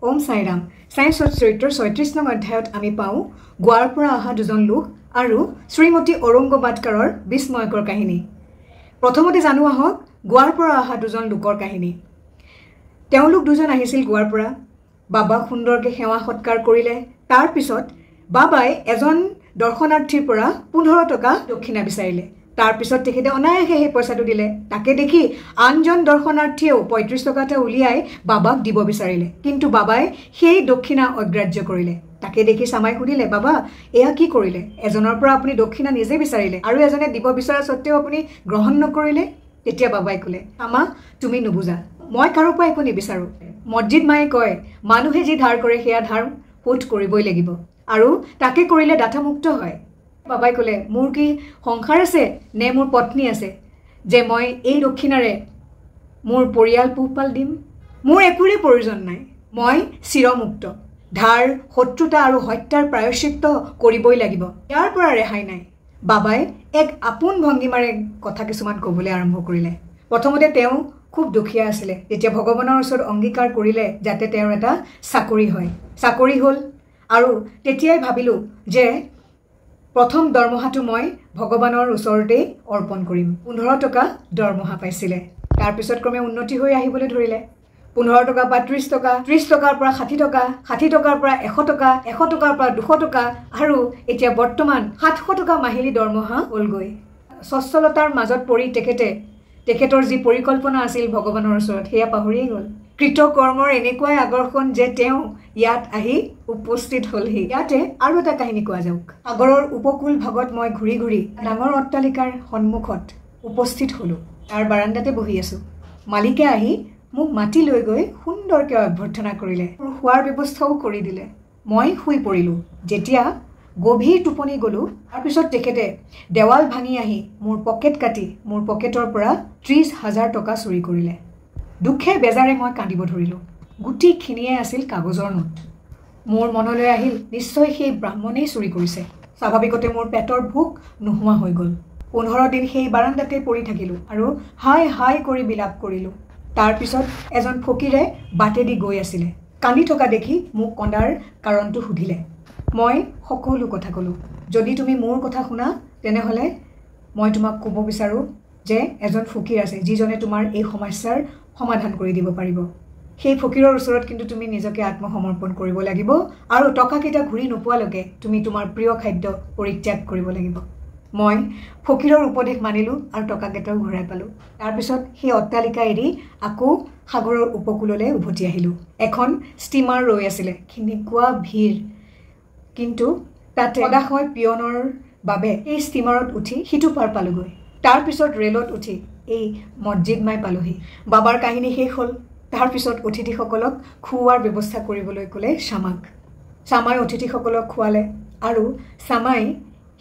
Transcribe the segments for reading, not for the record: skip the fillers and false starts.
ওম সাইৰাম সায়েন্সৰ চৰিত্ৰৰ ৩৬ নং অধ্যায়ত আমি পাওঁ গোৱাৰ পৰা অহা দুজন লোক আৰু শ্ৰীমতী ঔৰংগাবাদকাৰৰ বিস্ময়কৰ কাহিনী। প্ৰথমতে জানো আহক গোৱাৰ পৰা অহা দুজন লোকৰ কাহিনী। তেওঁলোক দুজন আহিছিল গোৱাৰ পৰা। বাবাক সুন্দৰকৈ সেৱা সৎকাৰ কৰিলে। তাৰ পিছত বাবাই এজন দৰ্শনাৰ্থীৰ পৰা ১৫ টকা দক্ষিণা বিচাৰিলে। তাৰ পিছত তেখেতে অনায়াসে সেই পইচাটো দিলে। তাকে দেখি আনজন দৰ্শনাৰ্থীয়েও ৩৫ টকা এটা উলিয়াই বাবাক দিব বিচাৰিলে, কিন্তু বাবাই সেই দক্ষিণা অগ্ৰাহ্য কৰিলে। তাকে দেখি চামাই সুধিলে, বাবা এয়া কি কৰিলে? এজনৰ পৰা আপুনি দক্ষিণা নিজে বিচাৰিলে আৰু এজনে দিব বিচৰা সত্ত্বেও আপুনি গ্ৰহণ নকৰিলে। তেতিয়া বাবাই ক'লে, আমা তুমি নুবুজা, মই কাৰো পৰা একো নিবিচাৰো। মছজিদ মায়ে কয় মানুহে যি ধাৰ কৰে সেয়া ধাৰ শোধ কৰিবই লাগিব আৰু তাকে কৰিলে দাঁতামুক্ত হয়। বাবাই ক'লে, মোৰ কি সংসাৰ আছে নে মোৰ পত্নী আছে যে মই এই দক্ষিণাৰে মোৰ পৰিয়াল পোহপাল দিম? মোৰ একোৰে প্ৰয়োজন নাই। মই চিৰমুক্ত। ধাৰ, শত্ৰুতা আৰু হত্যাৰ প্ৰায়শ্চিত্ত কৰিবই লাগিব। ইয়াৰ পৰা ৰেহাই নাই। বাবাই এক আপোন ভংগীমাৰে কথা কিছুমান ক'বলৈ আৰম্ভ কৰিলে। প্ৰথমতে তেওঁ খুব দুখীয়া আছিলে। যেতিয়া ভগৱানৰ ওচৰত অংগীকাৰ কৰিলে যাতে তেওঁৰ এটা চাকৰি হয়, চাকৰি হ'ল আৰু তেতিয়াই ভাবিলোঁ যে প্ৰথম দৰমহাটো মই ভগৱানৰ ওচৰতেই অৰ্পণ কৰিম। ১৫ টকা দৰমহা পাইছিলে। তাৰপিছত ক্ৰমে উন্নতি হৈ আহিবলৈ ধৰিলে। ১৫ টকাৰ পৰা ৩০ টকা, ৩০ টকাৰ পৰা ৬০ টকা, ৬০ টকাৰ পৰা ১০০ টকা, ১০০ টকাৰ পৰা ২০০ টকা আৰু এতিয়া বৰ্তমান ৭০০ টকা মাহিলী দৰমহা হ'লগৈ। স্বচ্ছলতাৰ মাজত পৰি তেখেতৰ যি পৰিকল্পনা আছিল ভগৱানৰ ওচৰত সেয়া পাহৰিয়েই গ'ল। কৃতকৰ্মৰ এনেকুৱাই আকৰ্ষণ যে তেওঁ ইয়াত আহি উপস্থিত হ'লহি। ইয়াতে আৰু এটা কাহিনী কোৱা যাওক। সাগৰৰ উপকূল ভাগত মই ঘূৰি ঘূৰি ডাঙৰ অট্টালিকাৰ সন্মুখত উপস্থিত হ'লোঁ। তাৰ বাৰাণ্ডাতে বহি আছোঁ। মালিকে আহি মোক মাতি লৈ গৈ সুন্দৰকৈ অভ্যৰ্থনা কৰিলে। শোৱাৰ ব্যৱস্থাও কৰি দিলে। মই শুই পৰিলোঁ। যেতিয়া গভীৰ টোপনি গ'লোঁ, তাৰপিছত তেখেতে দেৱাল ভাঙি আহি মোৰ পকেট কাটি মোৰ পকেটৰ পৰা ৩০,০০০ টকা চুৰি কৰিলে। দুখে বেজাৰে মই কান্দিব ধৰিলোঁ। গোটেইখিনিয়ে আছিল কাগজৰ নোট। মোৰ মনলৈ আহিল নিশ্চয় সেই ব্ৰাহ্মণেই চুৰি কৰিছে। স্বাভাৱিকতে মোৰ পেটৰ ভোক নোহোৱা হৈ গ'ল। ১৫ দিন সেই বাৰাণ্ডাতে পৰি থাকিলোঁ আৰু হাই হাই কৰি বিলাপ কৰিলোঁ। তাৰপিছত এজন ফকীৰে বাটেদি গৈ আছিলে। কান্দি থকা দেখি মোক কন্দাৰ কাৰণটো সুধিলে। মই সকলো কথা ক'লোঁ। যদি তুমি মোৰ কথা শুনা তেনেহ'লে মই তোমাক ক'ব বিচাৰোঁ যে এজন ফকীৰ আছে যিজনে তোমাৰ এই সমস্যাৰ সমাধান কৰি দিব পাৰিব। সেই ফকীৰৰ ওচৰত কিন্তু তুমি নিজকে আত্মসমৰ্পণ কৰিব লাগিব আৰু টকাকেইটা ঘূৰি নোপোৱালৈকে তুমি তোমাৰ প্ৰিয় খাদ্য পৰিত্যাগ কৰিব লাগিব। মই ফকীৰৰ উপদেশ মানিলোঁ আৰু টকাকেইটাও ঘূৰাই পালোঁ। তাৰপিছত সেই অট্টালিকা এৰি আকৌ সাগৰৰ উপকূললৈ উভতি আহিলোঁ। এখন ষ্টিমাৰ ৰৈ আছিলে। কেনেকুৱা ভিৰ! কিন্তু তাতে সদাশয় পিয়নৰ বাবে এই ষ্টিমাৰত উঠি সিটো পাৰ পালোঁগৈ। তাৰপিছত ৰেলত উঠি এই মছজিদ মাই পালোঁহি। বাবাৰ কাহিনী শেষ হ'ল। তাৰপিছত অতিথিসকলক খুওৱাৰ ব্যৱস্থা কৰিবলৈ ক'লে চামাক। চামাই অতিথিসকলক খুৱালে আৰু চামাই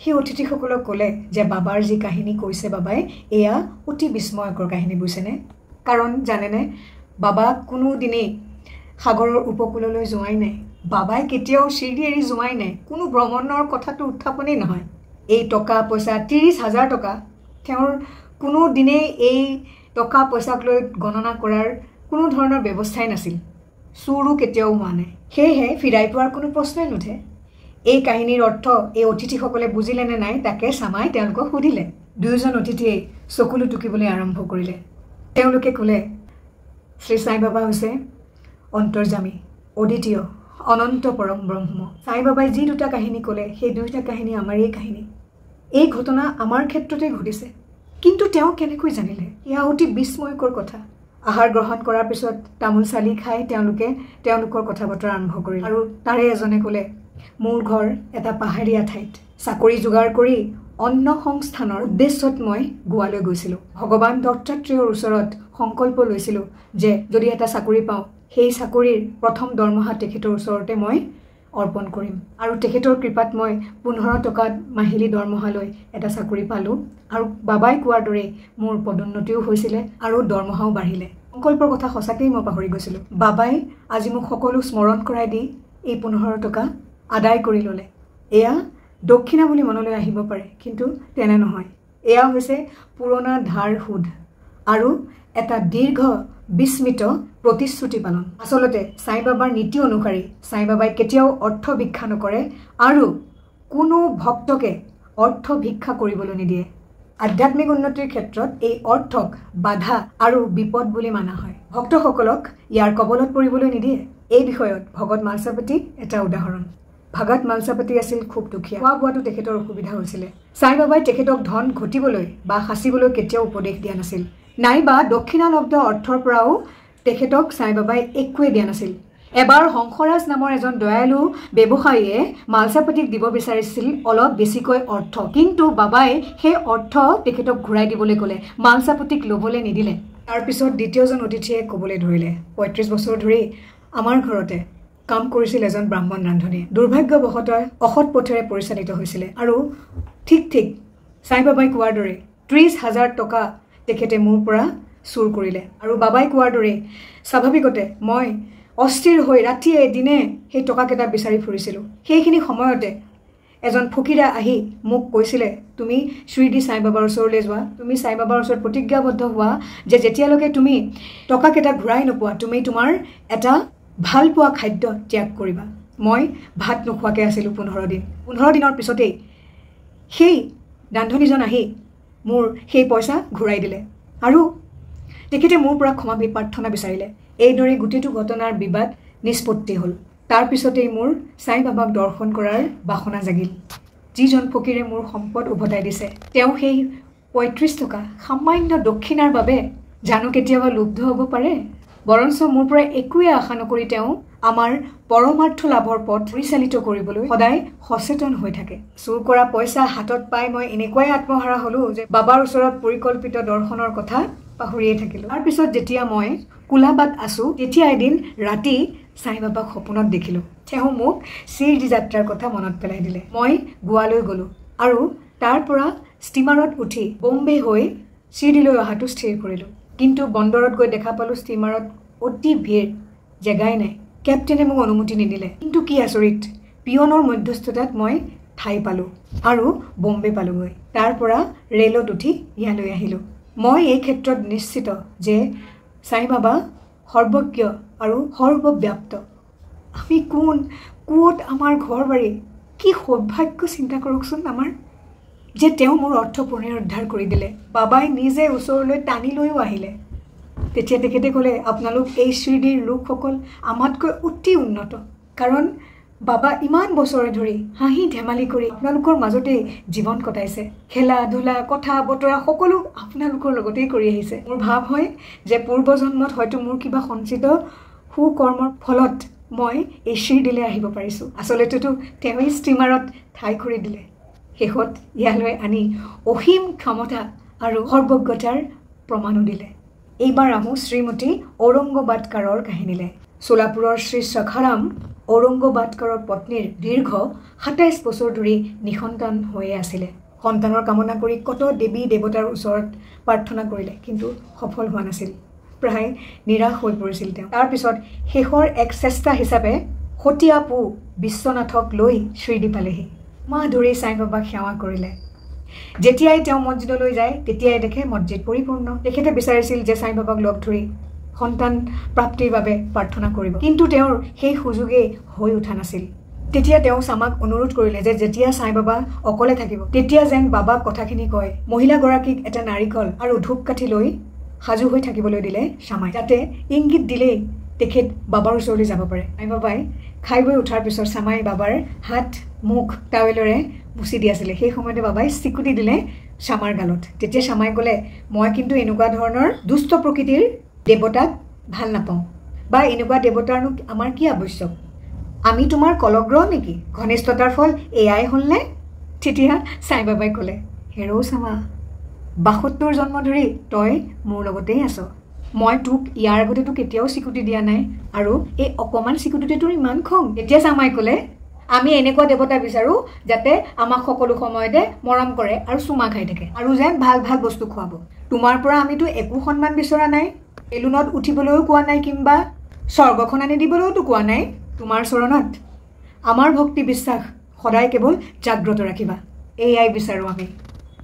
সেই অতিথিসকলক ক'লে যে বাবাৰ যি কাহিনী কৈছে বাবাই এয়া অতি বিস্ময়কৰ কাহিনী, বুজিছেনে? কাৰণ জানেনে, বাবা কোনো দিনেই সাগৰৰ উপকূললৈ যোৱাই নাই। বাবাই কেতিয়াও চিৰি এৰি যোৱাই নাই। কোনো ভ্ৰমণৰ কথাটো উত্থাপনেই নহয়। এই টকা পইচা ৩০,০০০ টকা তেওঁৰ কোনো দিনেই এই টকা পইচাক লৈ গণনা কৰাৰ কোনো ধৰণৰ ব্যৱস্থাই নাছিল। চুৰো কেতিয়াও হোৱা নাই। সেয়েহে ফিৰাই পোৱাৰ কোনো প্ৰশ্নই নুঠে। এই কাহিনীৰ অৰ্থ এই অতিথিসকলে বুজিলে নে নাই তাকে চামাই তেওঁলোকক সুধিলে। দুয়োজন অতিথিয়েই চকুলো টুকিবলৈ আৰম্ভ কৰিলে। তেওঁলোকে ক'লে, শ্ৰী সাই বাবা হৈছে অন্তৰ্যামী, অদ্বিতীয়, অনন্ত পৰম ব্ৰহ্ম। সাই বাবাই যি দুটা কাহিনী ক'লে সেই দুয়োটা কাহিনী আমাৰেই কাহিনী। এই ঘটনা আমাৰ ক্ষেত্ৰতে ঘটিছে। কিন্তু তেওঁ কেনেকৈ জানিলে? এয়া অতি বিস্ময়কৰ কথা। আহাৰ গ্ৰহণ কৰাৰ পিছত তামোল চালি খাই তেওঁলোকৰ কথা বতৰা আৰম্ভ কৰিলে আৰু তাৰে এজনে ক'লে, মোৰ ঘৰ এটা পাহাৰীয়া ঠাইত। চাকৰি যোগাৰ কৰি অন্ন সংস্থানৰ উদ্দেশ্যত মই গোৱালৈ গৈছিলোঁ। ভগৱান দত্তাত্ৰেয়ৰ ওচৰত সংকল্প লৈছিলোঁ যে যদি এটা চাকৰি পাওঁ সেই চাকৰিৰ প্ৰথম দৰমহা তেখেতৰ ওচৰতে মই অৰ্পণ কৰিম। আৰু তেখেতৰ কৃপাত মই ১৫ টকা মাহিলী দৰমহালৈ এটা চাকৰি পালোঁ আৰু বাবাই কোৱাৰ দৰেই মোৰ পদোন্নতিও হৈছিলে আৰু দৰমহাও বাঢ়িলে। সংকল্পৰ কথা সঁচাকৈয়ে মই পাহৰি গৈছিলোঁ। বাবাই আজি মোক সকলো স্মৰণ কৰাই দি এই ১৫ টকা আদায় কৰি ল'লে। এয়া দক্ষিণা বুলি মনলৈ আহিব পাৰে, কিন্তু তেনে নহয়। এয়া হৈছে পুৰণা ধাৰ সুদ আৰু এটা দীৰ্ঘ বিস্মিত প্ৰতিশ্ৰুতি পালন আচলতে সাই বাবাৰ নীতি অনুসাৰী সাই বাবাই কেতিয়াও অৰ্থ ভিক্ষা নকৰে আৰু কোনো ভক্তকে অৰ্থ ভিক্ষা কৰিবলৈ নিদিয়ে আধ্যাত্মিক উন্নতিৰ ক্ষেত্ৰত এই অৰ্থক বাধা আৰু বিপদ বুলি মানা হয় ভক্তসকলক ইয়াৰ কবলত পৰিবলৈ নিদিয়ে এই বিষয়ত ভগত মালসাপতি এটা উদাহৰণ ভগত মালসাপতি আছিল খুব দুখীয়া খোৱা বোৱাটো তেখেতৰ অসুবিধা হৈছিল সাই বাবাই তেখেতক ধন ঘটিবলৈ বা সাঁচিবলৈ কেতিয়াও উপদেশ দিয়া নাছিল নাইবা দক্ষিণালব্ধ অৰ্থৰ পৰাও তেখেতক সাই বাবাই একোৱে দিয়া নাছিল এবাৰ হংসৰাজ নামৰ এজন দয়ালু ব্যৱসায়ীয়ে মালসাপতিক দিব বিচাৰিছিল অলপ বেছিকৈ অৰ্থ কিন্তু বাবাই সেই অৰ্থ তেখেতক ঘূৰাই দিবলৈ ক'লে মালসাপতিক ল'বলৈ নিদিলে তাৰ পিছত দ্বিতীয়জন অতিথিয়ে ক'বলৈ ধৰিলে ৩৫ বছৰ ধৰি আমাৰ ঘৰতে কাম কৰিছিল এজন ব্ৰাহ্মণ ৰান্ধনী দুৰ্ভাগ্যবশতঃ অসৎ পথেৰে পৰিচালিত হৈছিল আৰু ঠিক সাই বাবাই কোৱাৰ দৰে ৩০,০০০ টকা তেখেতে মোৰ পৰা চুৰ কৰিলে আৰু বাবাই কোৱাৰ দৰে স্বাভাৱিকতে মই অস্থিৰ হৈ ৰাতিয়ে দিনে সেই টকাকেইটা বিচাৰি ফুৰিছিলোঁ সেইখিনি সময়তে এজন ফকীৰে আহি মোক কৈছিলে তুমি শ্ৰীদি সাই বাবাৰ ওচৰলৈ যোৱা তুমি সাই বাবাৰ ওচৰত প্ৰতিজ্ঞাবদ্ধ হোৱা যে যেতিয়ালৈকে তুমি টকাকেইটা ঘূৰাই নোপোৱা তুমি তোমাৰ এটা ভাল পোৱা খাদ্য ত্যাগ কৰিবা মই ভাত নোখোৱাকৈ আছিলোঁ 15 দিনৰ পিছতেই সেই ৰান্ধনীজন আহি মোৰ সেই পইচা ঘূৰাই দিলে আৰু তেখেতে মোৰ পৰা ক্ষমা প্ৰাৰ্থনা বিচাৰিলে এইদৰে গোটেইটো ঘটনাৰ বিবাদ নিষ্পত্তি হ'ল তাৰ পিছতেই মোৰ সাই বাবাক দৰ্শন কৰাৰ বাসনা জাগিল যিজন ফকীৰে মোৰ সম্পদ উভতাই দিছে তেওঁ সেই ৩৫ টকা সামান্য দক্ষিণাৰ বাবে জানো কেতিয়াবা লুব্ধ হ'ব পাৰে বৰঞ্চ মোৰ পৰা একোৱে আশা নকৰি তেওঁ আমাৰ পৰমাৰ্থ লাভৰ পথ পৰিচালিত কৰিবলৈ সদায় সচেতন হৈ থাকে চুৰ কৰা পইচা হাতত পাই মই এনেকুৱাই আত্মহাৰা হ'লো যে বাবাৰ ওচৰত পৰিকল্পিত দৰ্শনৰ কথা পাহৰিয়ে থাকিলোঁ তাৰ পিছত যেতিয়া মই কুলাবাত আছো তেতিয়া এদিন ৰাতি সাই বাবাক সপোনত দেখিলোঁ তেওঁ মোক শিৰডি যাত্ৰাৰ কথা মনত পেলাই দিলে মই গোৱালৈ গ'লোঁ আৰু তাৰ পৰা ষ্টিমাৰত উঠি বম্বে হৈ শিৰডিলৈ অহাটো স্থিৰ কৰিলোঁ কিন্তু বন্দৰত গৈ দেখা পালোঁ ষ্টিমাৰত অতি ভিৰ জেগাই নাই কেপ্টেনে মোক অনুমতি নিদিলে কিন্তু কি আচৰিত পিয়নৰ মধ্যস্থতাত মই ঠাই পালোঁ আৰু বম্বে পালোঁগৈ তাৰ পৰা ৰেলত উঠি ইয়ালৈ আহিলোঁ মই এই ক্ষেত্ৰত নিশ্চিত যে সাই বাবা সৰ্বজ্ঞ আৰু সৰ্বব্যাপ্ত আমি কোন ক'ত আমাৰ ঘৰ বাৰী কি সৌভাগ্য চিন্তা কৰকচোন আমাৰ যে তেওঁ মোৰ অৰ্থ পুনৰুদ্ধাৰ কৰি দিলে বাবাই নিজে ওচৰলৈ টানি লৈও আহিলে তেতিয়া তেখেতে ক'লে আপোনালোক এই শ্ৰীদিৰ লোকসকল আমাতকৈ অতি উন্নত কাৰণ বাবা ইমান বছৰে ধৰি হাঁহি ধেমালি কৰি আপোনালোকৰ মাজতেই জীৱন কটাইছে খেলা ধূলা কথা বতৰা সকলো আপোনালোকৰ লগতেই কৰি আহিছে মোৰ ভাৱ হয় যে পূৰ্বজন্মত হয়তো মোৰ কিবা সঞ্চিত সুকৰ্মৰ ফলত মই এই শ্ৰীদিলৈ আহিব পাৰিছোঁ আচলতেতো তেওঁই ষ্টিমাৰত ঠাই কৰি দিলে শেষত ইয়ালৈ আনি অসীম ক্ষমতা আৰু সৰ্বজ্ঞতাৰ প্ৰমাণো দিলে এইবাৰ আহোঁ শ্ৰীমতী ঔৰংগবাদকাৰৰ কাহিনীলৈ সোলাপুৰৰ শ্ৰী সখাৰাম ঔৰংগবাদকাৰৰ পত্নীৰ দীৰ্ঘ ২৭ বছৰ ধৰি নিসন্তান হৈয়ে আছিলে সন্তানৰ কামনা কৰি কত দেৱী দেৱতাৰ ওচৰত প্ৰাৰ্থনা কৰিলে কিন্তু সফল হোৱা নাছিল প্ৰায় নিৰাশ হৈ পৰিছিল তেওঁ তাৰ পিছত শেষৰ এক চেষ্টা হিচাপে সতীয়া পু বিশ্বনাথক লৈ শ্ৰীদি পালেহি মাহ ধৰি সাই বাবাক সেৱা কৰিলে যেতিয়াই তেওঁ মছজিদলৈ যায় তেতিয়াই দেখে মছজিদ পৰিপূৰ্ণ তেখেতে বিচাৰিছিল যে সাই বাবাক লগ ধৰি সন্তান প্ৰাপ্তিৰ বাবে প্ৰাৰ্থনা কৰিব কিন্তু তেওঁৰ সেই সুযোগে হৈ উঠা নাছিল তেতিয়া তেওঁ সামাক অনুৰোধ কৰিলে যে যেতিয়া সাই বাবা অকলে থাকিব তেতিয়া যেন বাবাক কথাখিনি কয় মহিলাগৰাকীক এটা নাৰিকল আৰু ধূপকাঠি লৈ সাজু হৈ থাকিবলৈ দিলে সামাই যাতে ইংগিত দিলেই তেখেত বাবাৰ ওচৰলৈ যাব পাৰে সাই বাবাই খাই বৈ উঠাৰ পিছত সামাই বাবাৰ হাত মুখ টাৱেলেৰে মুচি দি আছিলে সেই সময়তে বাবাই চিকুটি দিলে সামাৰ গালত তেতিয়া সামাই ক'লে মই কিন্তু এনেকুৱা ধৰণৰ দুষ্ট প্ৰকৃতিৰ দেৱতাক ভাল নাপাওঁ বা এনেকুৱা দেৱতাৰনো আমাৰ কি আৱশ্যক আমি তোমাৰ কলগ্ৰহ নেকি ঘনিষ্ঠতাৰ ফল এয়াই হ'লনে তেতিয়া সাই বাবাই ক'লে হেৰৌ সামা ৭২ জন্ম ধৰি তই মোৰ লগতেই আছ মই তোক ইয়াৰ আগতেতো কেতিয়াও চিকুটি দিয়া নাই আৰু এই অকণমান চিকুটিতে তোৰ ইমান খং তেতিয়া সামাই ক'লে আমি এনেকুৱা দেৱতা বিচাৰোঁ যাতে আমাক সকলো সময়তে মৰম কৰে আৰু চুমা খাই থাকে আৰু যেন ভাল ভাল বস্তু খুৱাব তোমাৰ পৰা আমিতো একো সন্মান বিচৰা নাই এলুনত উঠিবলৈও কোৱা নাই কিংবা স্বৰ্গখন আনি দিবলৈওতো কোৱা নাই তোমাৰ চৰণত আমাৰ ভক্তি বিশ্বাস সদায় কেৱল জাগ্ৰত ৰাখিবা এয়াই বিচাৰোঁ আমি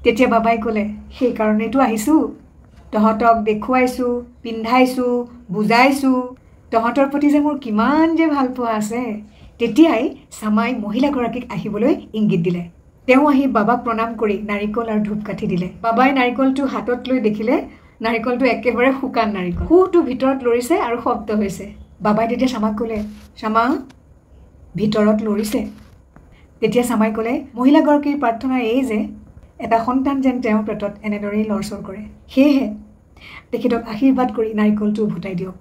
তেতিয়া বাবাই ক'লে সেইকাৰণেতো আহিছোঁ তহঁতক দেখুৱাইছোঁ, পিন্ধাইছোঁ, বুজাইছোঁ, তহঁতৰ প্ৰতি যে মোৰ কিমান যে ভাল পোৱা আছে। তেতিয়াই চামাই মহিলাগৰাকীক আহিবলৈ ইংগিত দিলে। তেওঁ আহি বাবাক প্ৰণাম কৰি নাৰিকল আৰু ধূপকাঠি দিলে। বাবাই নাৰিকলটো হাতত লৈ দেখিলে নাৰিকলটো একেবাৰে শুকান নাৰিকল। শুটো ভিতৰত লৰিছে আৰু শব্দ হৈছে। বাবাই তেতিয়া চামাক ক'লে, চামা ভিতৰত লৰিছে। তেতিয়া চামাই ক'লে, মহিলাগৰাকীৰ প্ৰাৰ্থনা এই যে এটা সন্তান যেন তেওঁৰ পেটত এনেদৰেই লৰচৰ কৰে, সেয়েহে তেখেতক আশীৰ্বাদ কৰি নাৰিকলটো উভতাই দিয়ক।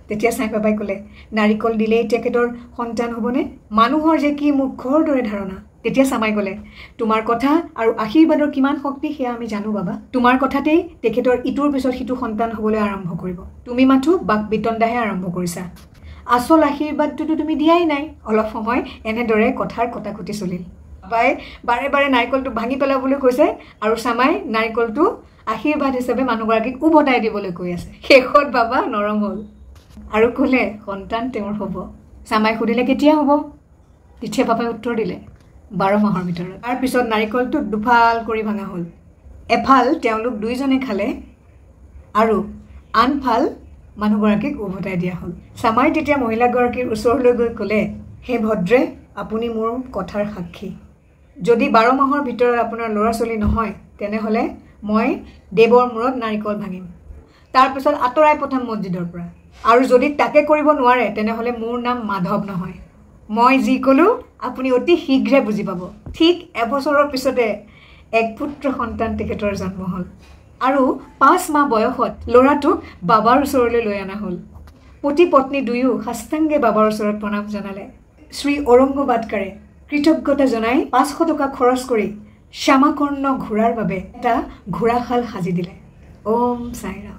তেতিয়া চাই বাবাই ক'লে, নাৰিকল দিলেই তেখেতৰ সন্তান হ'বনে? মানুহৰ যে কি মূৰ্খৰ দৰে ধাৰণা। তেতিয়া চামাই ক'লে, তোমাৰ কথা আৰু আশীৰ্বাদৰ কিমান শক্তি সেয়া আমি জানো বাবা। তোমাৰ কথাতেই তেখেতৰ ইটোৰ পিছত সিটো সন্তান হ'বলৈ আৰম্ভ কৰিব। তুমি মাথো বাক বিতণ্ডাহে আৰম্ভ কৰিছা। আচল আশীৰ্বাদটোতো তুমি দিয়াই নাই। অলপ সময় এনেদৰে কথাৰ কটাকটি চলিল। বাবাই বাৰে বাৰে নাৰিকলটো ভাঙি পেলাবলৈ কৈছে আৰু চামাই নাৰিকলটো আশীৰ্বাদ হিচাপে মানুহগৰাকীক উভতাই দিবলৈ কৈ আছে। শেষত বাবা নৰম হ'ল আৰু ক'লে, সন্তান তেওঁৰ হ'ব। চামাই সুধিলে, কেতিয়া হ'ব? তেতিয়া বাবাই উত্তৰ দিলে, 12 মাহৰ ভিতৰত। তাৰপিছত নাৰিকলটো দুফাল কৰি ভাঙা হ'ল। এফাল তেওঁলোক দুইজনে খালে আৰু আনফাল মানুহগৰাকীক উভতাই দিয়া হ'ল। চামাই তেতিয়া মহিলাগৰাকীৰ ওচৰলৈ গৈ ক'লে, হে ভদ্ৰে, আপুনি মোৰ কথাৰ সাক্ষী। যদি 12 মাহৰ ভিতৰত আপোনাৰ ল'ৰা ছোৱালী নহয়, তেনেহ'লে মই দেৱৰ মূৰত নাৰিকল ভাঙিম, তাৰপিছত আঁতৰাই পঠাম মছজিদৰ পৰা। আৰু যদি তাকে কৰিব নোৱাৰে, তেনেহ'লে মোৰ নাম মাধৱ নহয়। মই যি ক'লোঁ আপুনি অতি শীঘ্ৰে বুজি পাব। ঠিক এবছৰৰ পিছতে এক পুত্ৰ সন্তান তেখেতৰ জন্ম হ'ল আৰু 5 মাহ বয়সত ল'ৰাটোক বাবাৰ ওচৰলৈ লৈ অনা হ'ল। পতি পত্নী দুয়ো সাষ্টাংগে বাবাৰ ওচৰত প্ৰণাম জনালে। শ্ৰী ঔৰংগাবাদকাৰে কৃতজ্ঞতা জনাই 500 টকা খৰচ কৰি শ্যামাকৰ্ণ ঘোঁৰাৰ বাবে এটা ঘোঁৰাশাল সাজি দিলে। ওম সাইৰাম।